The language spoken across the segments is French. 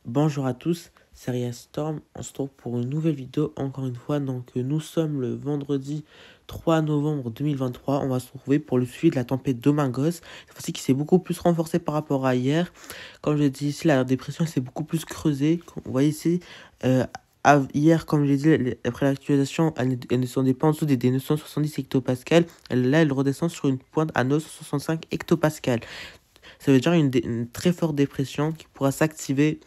Bonjour à tous, c'est Ria Storm. On se retrouve pour une nouvelle vidéo encore une fois. Donc nous sommes le vendredi 3 novembre 2023. On va se retrouver pour le suivi de la tempête Domingos. Cette fois-ci qui s'est beaucoup plus renforcée par rapport à hier. Comme je l'ai dit ici, la dépression s'est beaucoup plus creusée. Vous voyez ici, hier, comme je l'ai dit, après l'actualisation, elle ne descendait pas en dessous des 970 hectopascales. Là, elle redescend sur une pointe à 965 hectopascales. Ça veut dire une très forte dépression qui pourra s'activer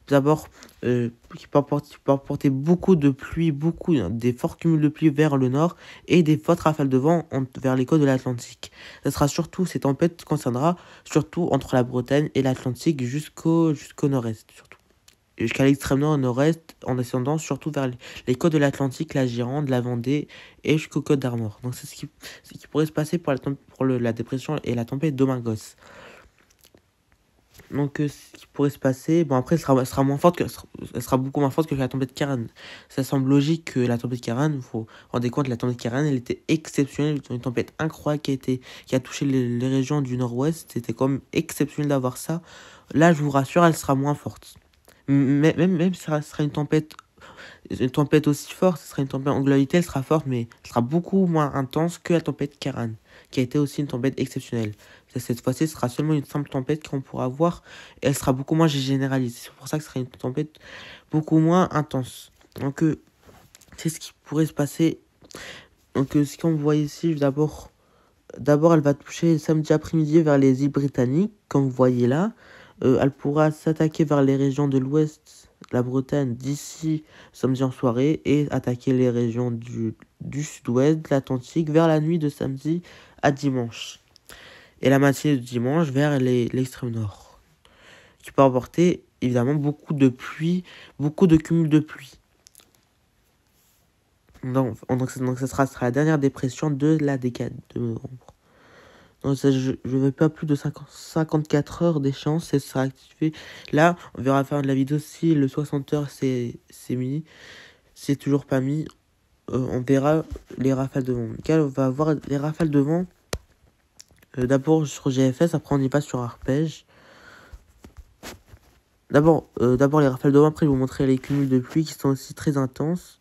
d'abord, qui peut apporter beaucoup de pluie, des forts cumuls de pluie vers le nord et des fortes rafales de vent vers les côtes de l'Atlantique. Ces tempêtes concernera surtout entre la Bretagne et l'Atlantique jusqu'au nord-est, surtout. Jusqu'à l'extrême nord et nord-est, en descendant surtout vers les côtes de l'Atlantique, la Gironde, la Vendée et jusqu'aux côtes d'Armor. Donc c'est ce qui pourrait se passer pour la dépression et la tempête Domingos. Donc, ce qui pourrait se passer, bon, après, elle sera moins forte elle sera beaucoup moins forte que la tempête Karen. Ça semble logique que la tempête Karen, il faut rendre compte, la tempête Karen, elle était exceptionnelle, une tempête incroyable qui a touché les régions du nord-ouest. C'était quand même exceptionnel d'avoir ça. Là, je vous rassure, elle sera moins forte. Même si ça sera une tempête aussi forte, ce sera une tempête en globalité, elle sera forte, mais elle sera beaucoup moins intense que la tempête Karan, qui a été aussi une tempête exceptionnelle. Cette fois-ci, ce sera seulement une simple tempête qu'on pourra voir, et elle sera beaucoup moins généralisée. C'est pour ça que ce sera une tempête beaucoup moins intense. Donc, c'est ce qui pourrait se passer. Donc, ce qu'on voit ici, d'abord, elle va toucher samedi après-midi vers les îles Britanniques, comme vous voyez là. Elle pourra s'attaquer vers les régions de l'ouest, la Bretagne, d'ici samedi en soirée, et attaquer les régions du sud-ouest, de l'Atlantique, vers la nuit de samedi à dimanche. Et la matinée de dimanche vers l'extrême nord, qui peut apporter évidemment beaucoup de pluie, beaucoup de cumul de pluie. Donc ça sera la dernière dépression de la décade de novembre. Donc ça, je ne veux pas plus de 54 heures d'échéance, et ça sera activé. Là, on verra faire de la vidéo si le 60 heures c'est mis. C'est toujours pas mis. On verra les rafales de vent. On va voir les rafales de vent. D'abord sur GFS, après on y va sur Arpège. D'abord les rafales de vent, après je vais vous montrer les cumuls de pluie qui sont aussi très intenses.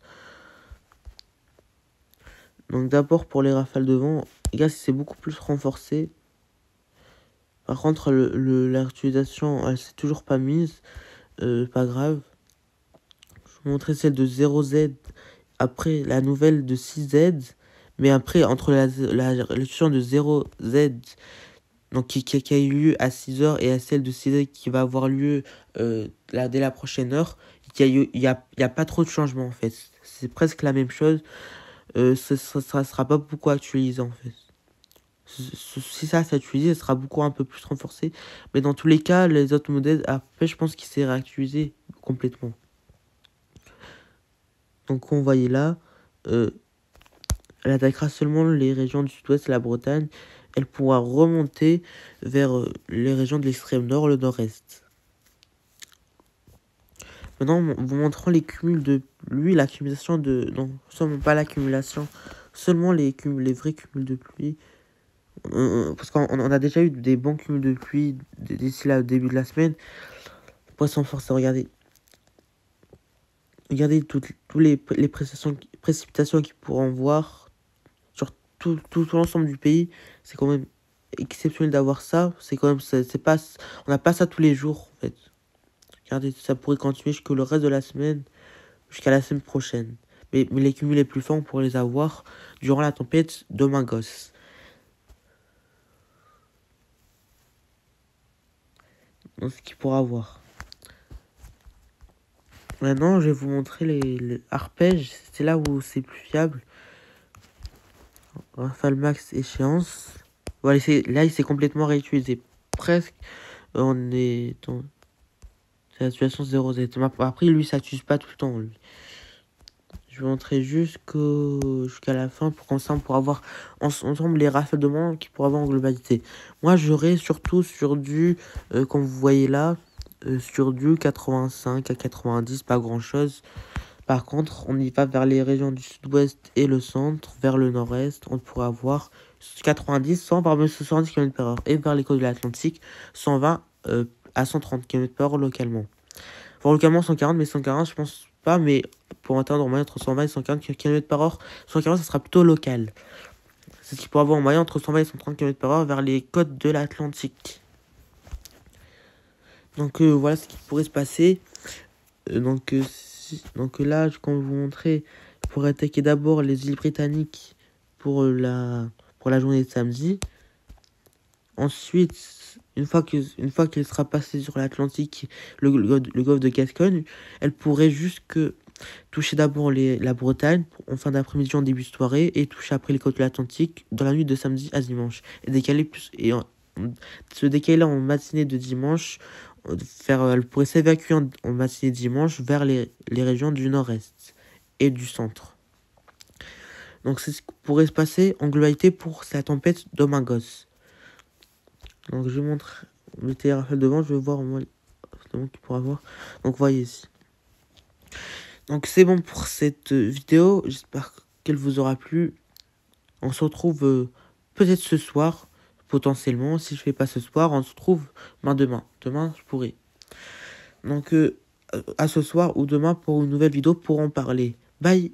Donc d'abord pour les rafales de vent, les gars, c'est beaucoup plus renforcé. Par contre, l'utilisation, elle s'est toujours pas mise. Pas grave. Je vais vous montrer celle de 0Z. Après, la nouvelle de 6Z. Mais après, entre l'utilisation de 0Z, donc qui a eu lieu à 6h, et à celle de 6Z qui va avoir lieu dès la prochaine heure, il y a pas trop de changement en fait. C'est presque la même chose. Ça sera pas beaucoup actualisé en fait. Si ça s'actualise, ça sera beaucoup un peu plus renforcé. Mais dans tous les cas, les autres modèles, après, je pense qu'il s'est réactualisé complètement. Donc, on voyait là, elle attaquera seulement les régions du sud-ouest et la Bretagne. Elle pourra remonter vers les régions de l'extrême nord, le nord-est. Maintenant, vous montrant les cumuls de pluie, l'accumulation de... Non, seulement pas l'accumulation, seulement les vrais cumuls de pluie. Parce qu'on a déjà eu des bons cumuls de pluie d'ici là au début de la semaine. Pour s'en forcer, regardez toutes les précipitations qu'ils pourront voir sur tout l'ensemble du pays. C'est quand même exceptionnel d'avoir ça. C'est quand même, c'est pas, on n'a pas ça tous les jours en fait. Regardez, ça pourrait continuer jusqu'au le reste de la semaine, jusqu'à la semaine prochaine. Mais les cumuls les plus forts, on pourrait les avoir durant la tempête Domingos. Donc, ce qu'il pourra avoir. Maintenant, je vais vous montrer les arpèges. C'est là où c'est plus fiable. Rafale max échéance. Voilà, là, il s'est complètement réutilisé. Presque. On est dans la situation 0Z. Après, lui, ça s'utilise pas tout le temps. Lui. Je vais montrer jusqu'à la fin pour qu'on pourra avoir ensemble les rafales de vent qui pourra avoir en globalité. Moi, j'aurai surtout sur du, comme vous voyez là, sur du 85 à 90, pas grand chose. Par contre, on y va vers les régions du sud-ouest et le centre, vers le nord-est, on pourra avoir 90, 100 par 70 km/h. Et vers les côtes de l'Atlantique, 120 à 130 km/h localement. Voire localement 140, mais 140, je pense pas, mais pour atteindre en moyenne entre 120 et 140 km/h, 140, ça sera plutôt local. C'est ce qui pourra avoir en moyenne entre 120 et 130 km/h vers les côtes de l'Atlantique. Donc voilà ce qui pourrait se passer. Donc là, comme je vous montrer, je pourrais attaquer d'abord les îles britanniques pour la journée de samedi. Ensuite, une fois qu'elle sera passée sur l'Atlantique, le golfe de Gascogne, elle pourrait jusque toucher d'abord la Bretagne en fin d'après-midi, en début de soirée, et toucher après les côtes de l'Atlantique dans la nuit de samedi à dimanche. Et se décaler en matinée de dimanche, elle pourrait s'évacuer en matinée de dimanche vers les régions du nord-est et du centre. Donc c'est ce qui pourrait se passer en globalité pour la tempête Domingos. Donc je montre, mettez Raphaël devant, je vais voir moi, c'est bon qu'il pourra voir. Donc voyez ici. Donc c'est bon pour cette vidéo, j'espère qu'elle vous aura plu. On se retrouve peut-être ce soir, potentiellement. Si je fais pas ce soir, on se retrouve demain. Demain, je pourrai. Donc à ce soir ou demain pour une nouvelle vidéo pour en parler. Bye.